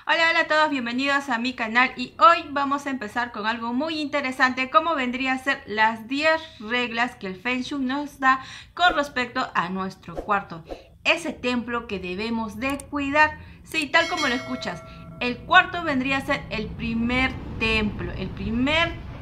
Hola a todos, bienvenidos a mi canal y hoy vamos a empezar con algo muy interesante como vendría a ser las 10 reglas que el Feng Shui nos da con respecto a nuestro cuarto. Ese templo que debemos de cuidar, sí, tal como lo escuchas, el cuarto vendría a ser el primer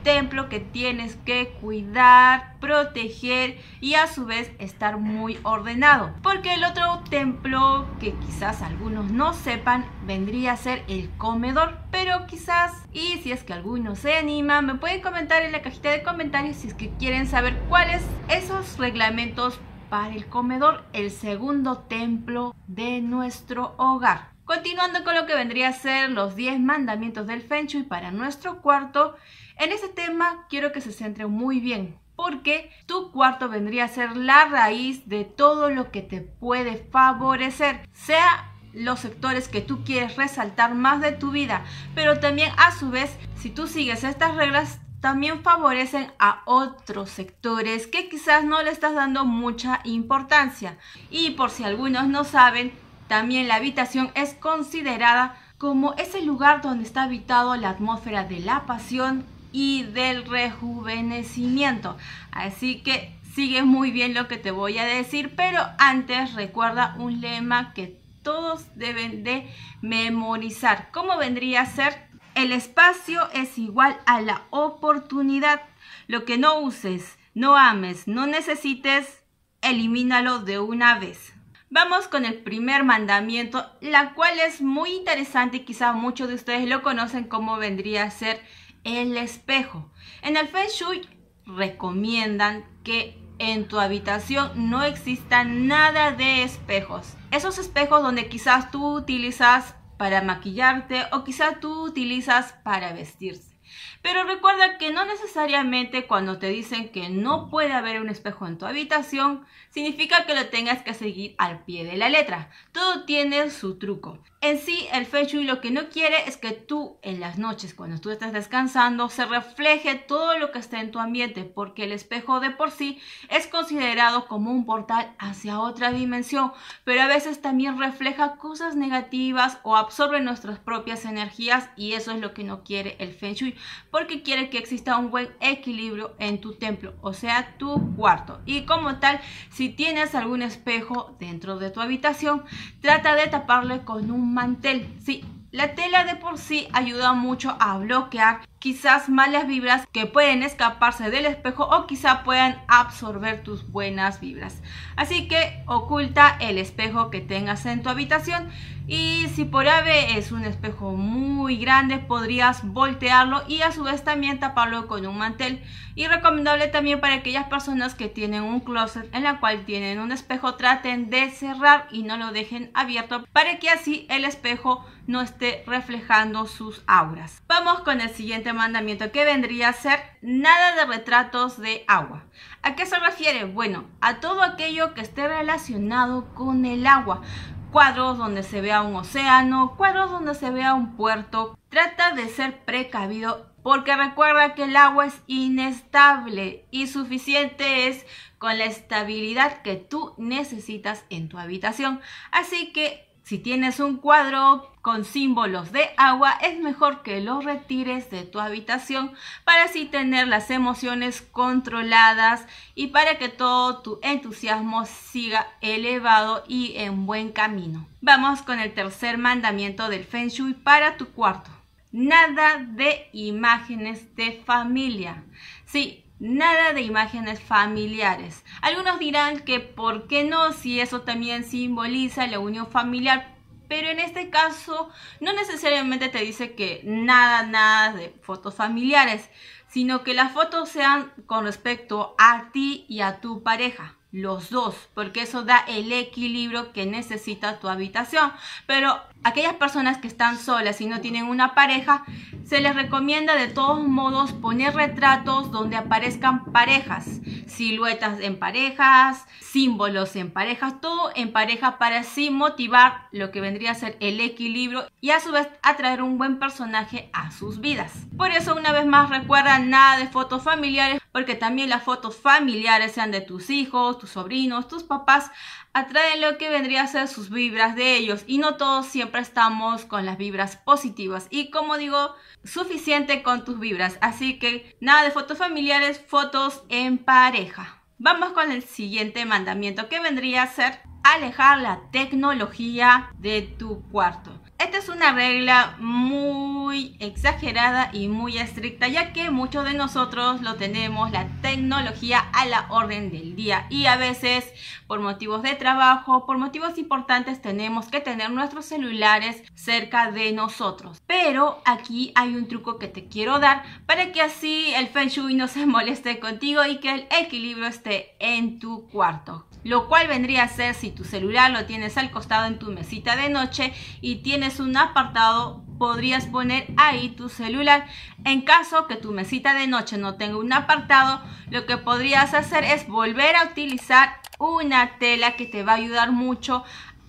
templo que tienes que cuidar, proteger y a su vez estar muy ordenado, porque el otro templo que quizás algunos no sepan vendría a ser el comedor, pero quizás, y si es que alguno se anima, me pueden comentar en la cajita de comentarios si es que quieren saber cuáles esos reglamentos para el comedor, el segundo templo de nuestro hogar. Continuando con lo que vendría a ser los 10 mandamientos del Feng Shui para nuestro cuarto, en este tema quiero que se centre muy bien, porque tu cuarto vendría a ser la raíz de todo lo que te puede favorecer, sea los sectores que tú quieres resaltar más de tu vida, pero también a su vez, si tú sigues estas reglas, también favorecen a otros sectores que quizás no le estás dando mucha importancia. Y por si algunos no saben, también la habitación es considerada como ese lugar donde está habitado la atmósfera de la pasión y del rejuvenecimiento. Así que sigue muy bien lo que te voy a decir, pero antes recuerda un lema que todos deben de memorizar. ¿Cómo vendría a ser? El espacio es igual a la oportunidad. Lo que no uses, no ames, no necesites, elimínalo de una vez. Vamos con el primer mandamiento, la cual es muy interesante y quizá muchos de ustedes lo conocen como vendría a ser el espejo. En el Feng Shui recomiendan que en tu habitación no exista nada de espejos. Esos espejos donde quizás tú utilizas para maquillarte o quizás tú utilizas para vestirse. Pero recuerda que no necesariamente cuando te dicen que no puede haber un espejo en tu habitación, significa que lo tengas que seguir al pie de la letra. Todo tiene su truco. En sí, el Feng Shui lo que no quiere es que tú en las noches, cuando tú estás descansando, se refleje todo lo que está en tu ambiente, porque el espejo de por sí es considerado como un portal hacia otra dimensión, pero a veces también refleja cosas negativas o absorbe nuestras propias energías y eso es lo que no quiere el Feng Shui, porque quiere que exista un buen equilibrio en tu templo, o sea, tu cuarto. Y como tal, si tienes algún espejo dentro de tu habitación, trata de taparle con un mantel. Sí, la tela de por sí ayuda mucho a bloquear quizás malas vibras que pueden escaparse del espejo o quizá puedan absorber tus buenas vibras. Así que oculta el espejo que tengas en tu habitación y si por ave es un espejo muy grande podrías voltearlo y a su vez también taparlo con un mantel. Y recomendable también para aquellas personas que tienen un closet en la cual tienen un espejo, traten de cerrar y no lo dejen abierto para que así el espejo no esté reflejando sus auras. Vamos con el siguiente mandamiento, que vendría a ser nada de retratos de agua. ¿A qué se refiere? Bueno, a todo aquello que esté relacionado con el agua. Cuadros donde se vea un océano, cuadros donde se vea un puerto. Trata de ser precavido porque recuerda que el agua es inestable y suficiente es con la estabilidad que tú necesitas en tu habitación. Así que si tienes un cuadro con símbolos de agua, es mejor que lo retires de tu habitación para así tener las emociones controladas y para que todo tu entusiasmo siga elevado y en buen camino. Vamos con el tercer mandamiento del Feng Shui para tu cuarto. Nada de imágenes de familia. Sí, nada de imágenes familiares. Algunos dirán que ¿por qué no? Si eso también simboliza la unión familiar. Pero en este caso no necesariamente te dice que nada de fotos familiares, sino que las fotos sean con respecto a ti y a tu pareja. Los dos, porque eso da el equilibrio que necesita tu habitación. Pero aquellas personas que están solas y no tienen una pareja, se les recomienda de todos modos poner retratos donde aparezcan parejas, siluetas en parejas, símbolos en parejas, todo en pareja para así motivar lo que vendría a ser el equilibrio y a su vez atraer un buen personaje a sus vidas. Por eso una vez más recuerda nada de fotos familiares, porque también las fotos familiares sean de tus hijos, tus sobrinos, tus papás, atraen lo que vendría a ser sus vibras de ellos, y no todos siempre estamos con las vibras positivas. Y como digo, suficiente con tus vibras, así que nada de fotos familiares, fotos en pareja. Vamos con el siguiente mandamiento, que vendría a ser alejar la tecnología de tu cuarto. Esta es una regla muy exagerada y muy estricta, ya que muchos de nosotros lo tenemos la tecnología a la orden del día, y a veces por motivos de trabajo, por motivos importantes, tenemos que tener nuestros celulares cerca de nosotros. Pero aquí hay un truco que te quiero dar para que así el Feng Shui no se moleste contigo y que el equilibrio esté en tu cuarto. Lo cual vendría a ser, si tu celular lo tienes al costado en tu mesita de noche y tienes un apartado, podrías poner ahí tu celular. En caso que tu mesita de noche no tenga un apartado, lo que podrías hacer es volver a utilizar una tela que te va a ayudar mucho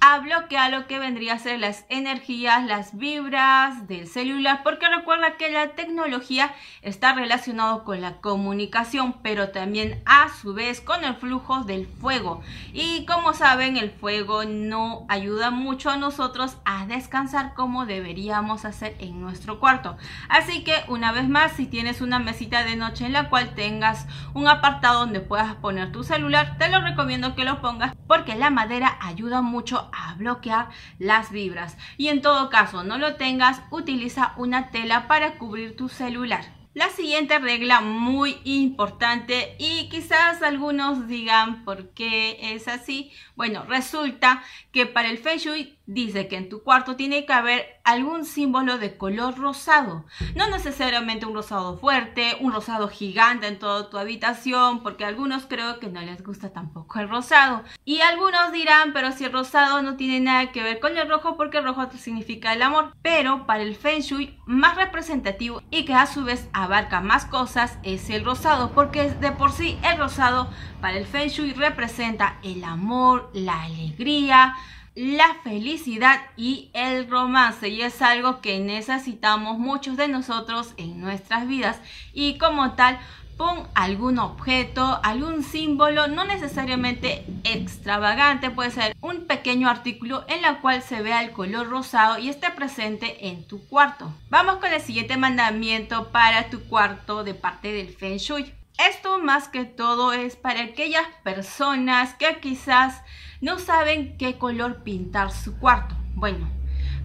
a bloquear lo que vendría a ser las energías, las vibras del celular, porque recuerda que la tecnología está relacionado con la comunicación, pero también a su vez con el flujo del fuego, y como saben, el fuego no ayuda mucho a nosotros a descansar como deberíamos hacer en nuestro cuarto. Así que una vez más, si tienes una mesita de noche en la cual tengas un apartado donde puedas poner tu celular, te lo recomiendo que lo pongas, porque la madera ayuda mucho a bloquear las vibras. Y en todo caso no lo tengas, utiliza una tela para cubrir tu celular. La siguiente regla, muy importante, y quizás algunos digan ¿por qué es así? Bueno, resulta que para el Feng Shui dice que en tu cuarto tiene que haber algún símbolo de color rosado. No necesariamente un rosado fuerte, un rosado gigante en toda tu habitación, porque a algunos creo que no les gusta tampoco el rosado. Y algunos dirán, pero si el rosado no tiene nada que ver con el rojo, porque el rojo significa el amor. Pero para el Feng Shui más representativo y que a su vez abarca más cosas es el rosado, porque de por sí el rosado para el Feng Shui representa el amor, la alegría, la felicidad y el romance, y es algo que necesitamos muchos de nosotros en nuestras vidas. Y como tal, pon algún objeto, algún símbolo, no necesariamente extravagante, puede ser un pequeño artículo en el cual se vea el color rosado y esté presente en tu cuarto. Vamos con el siguiente mandamiento para tu cuarto de parte del Feng Shui. Esto más que todo es para aquellas personas que quizás no saben qué color pintar su cuarto. Bueno,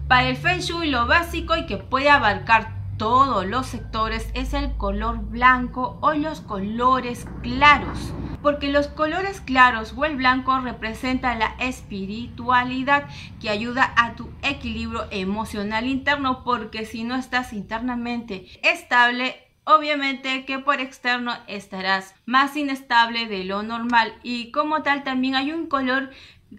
para el Feng Shui lo básico y que puede abarcar todos los sectores es el color blanco o los colores claros, porque los colores claros o el blanco representan la espiritualidad, que ayuda a tu equilibrio emocional interno, porque si no estás internamente estable, obviamente que por externo estarás más inestable de lo normal. Y como tal, también hay un color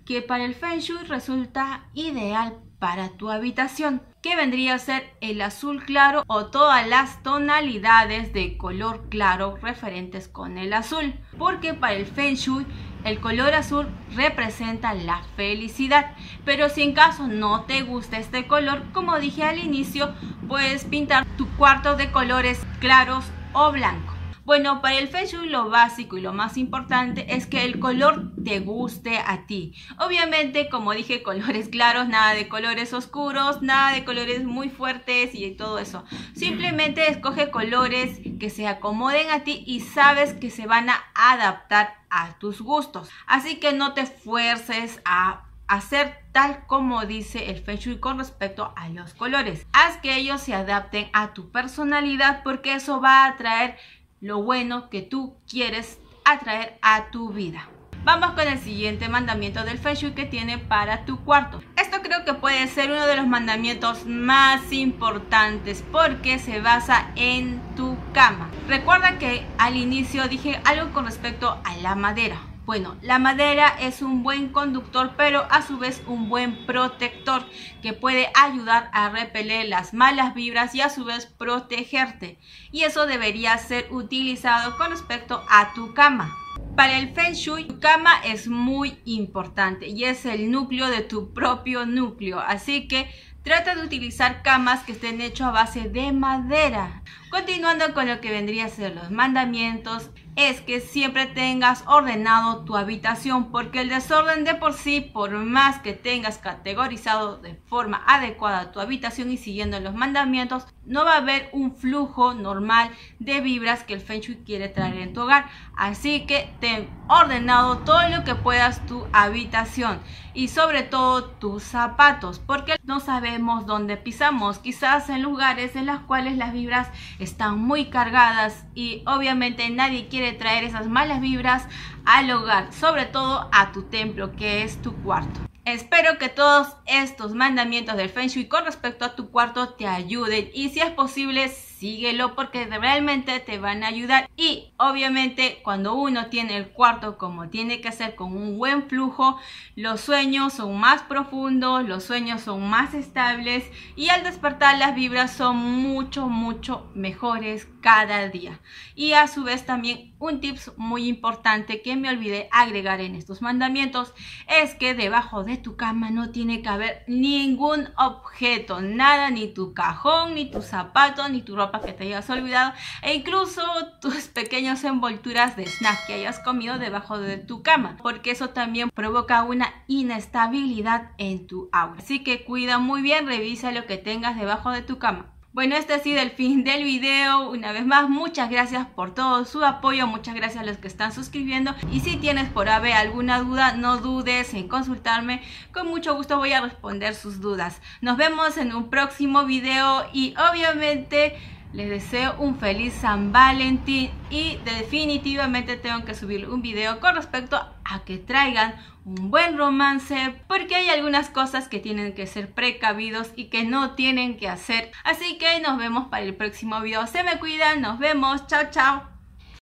que para el Feng Shui resulta ideal para tu habitación, que vendría a ser el azul claro o todas las tonalidades de color claro referentes con el azul, porque para el Feng Shui el color azul representa la felicidad. Pero si en caso no te gusta este color, como dije al inicio, puedes pintar tu cuarto de colores claros o blanco. Bueno, para el Feng Shui lo básico y lo más importante es que el color te guste a ti. Obviamente, como dije, colores claros, nada de colores oscuros, nada de colores muy fuertes y todo eso. Simplemente escoge colores que se acomoden a ti y sabes que se van a adaptar a tus gustos. Así que no te fuerces a hacer tal como dice el Feng Shui con respecto a los colores. Haz que ellos se adapten a tu personalidad, porque eso va a atraer lo bueno que tú quieres atraer a tu vida. Vamos con el siguiente mandamiento del Feng Shui que tiene para tu cuarto. Esto creo que puede ser uno de los mandamientos más importantes, porque se basa en tu cama. Recuerda que al inicio dije algo con respecto a la madera. Bueno, la madera es un buen conductor, pero a su vez un buen protector, que puede ayudar a repeler las malas vibras y a su vez protegerte. Y eso debería ser utilizado con respecto a tu cama. Para el Feng Shui, tu cama es muy importante y es el núcleo de tu propio núcleo. Así que trata de utilizar camas que estén hechas a base de madera. Continuando con lo que vendría a ser los mandamientos, es que siempre tengas ordenado tu habitación, porque el desorden de por sí, por más que tengas categorizado de forma adecuada tu habitación y siguiendo los mandamientos, no va a haber un flujo normal de vibras que el Feng Shui quiere traer en tu hogar. Así que ten ordenado todo lo que puedas tu habitación y sobre todo tus zapatos, porque no sabemos dónde pisamos, quizás en lugares en los cuales las vibras están muy cargadas y obviamente nadie quiere traer esas malas vibras al hogar, sobre todo a tu templo, que es tu cuarto. Espero que todos estos mandamientos del Feng Shui con respecto a tu cuarto te ayuden y si es posible síguelo porque realmente te van a ayudar. Y obviamente cuando uno tiene el cuarto como tiene que ser, con un buen flujo, los sueños son más profundos, los sueños son más estables y al despertar las vibras son mucho mejores cada día. Y a su vez también un tips muy importante que me olvidé agregar en estos mandamientos es que debajo de tu cama no tiene que haber ningún objeto, nada, ni tu cajón, ni tus zapatos, ni tu ropa que te hayas olvidado e incluso tus pequeñas envolturas de snack que hayas comido debajo de tu cama, porque eso también provoca una inestabilidad en tu aura. Así que cuida muy bien, revisa lo que tengas debajo de tu cama. Bueno, este ha sido el fin del video. Una vez más, muchas gracias por todo su apoyo, muchas gracias a los que están suscribiendo y si tienes por haber alguna duda, no dudes en consultarme, con mucho gusto voy a responder sus dudas. Nos vemos en un próximo video y obviamente les deseo un feliz San Valentín y definitivamente tengo que subir un video con respecto a que traigan un buen romance, porque hay algunas cosas que tienen que ser precavidos y que no tienen que hacer. Así que nos vemos para el próximo video. Se me cuidan, nos vemos, chao chao.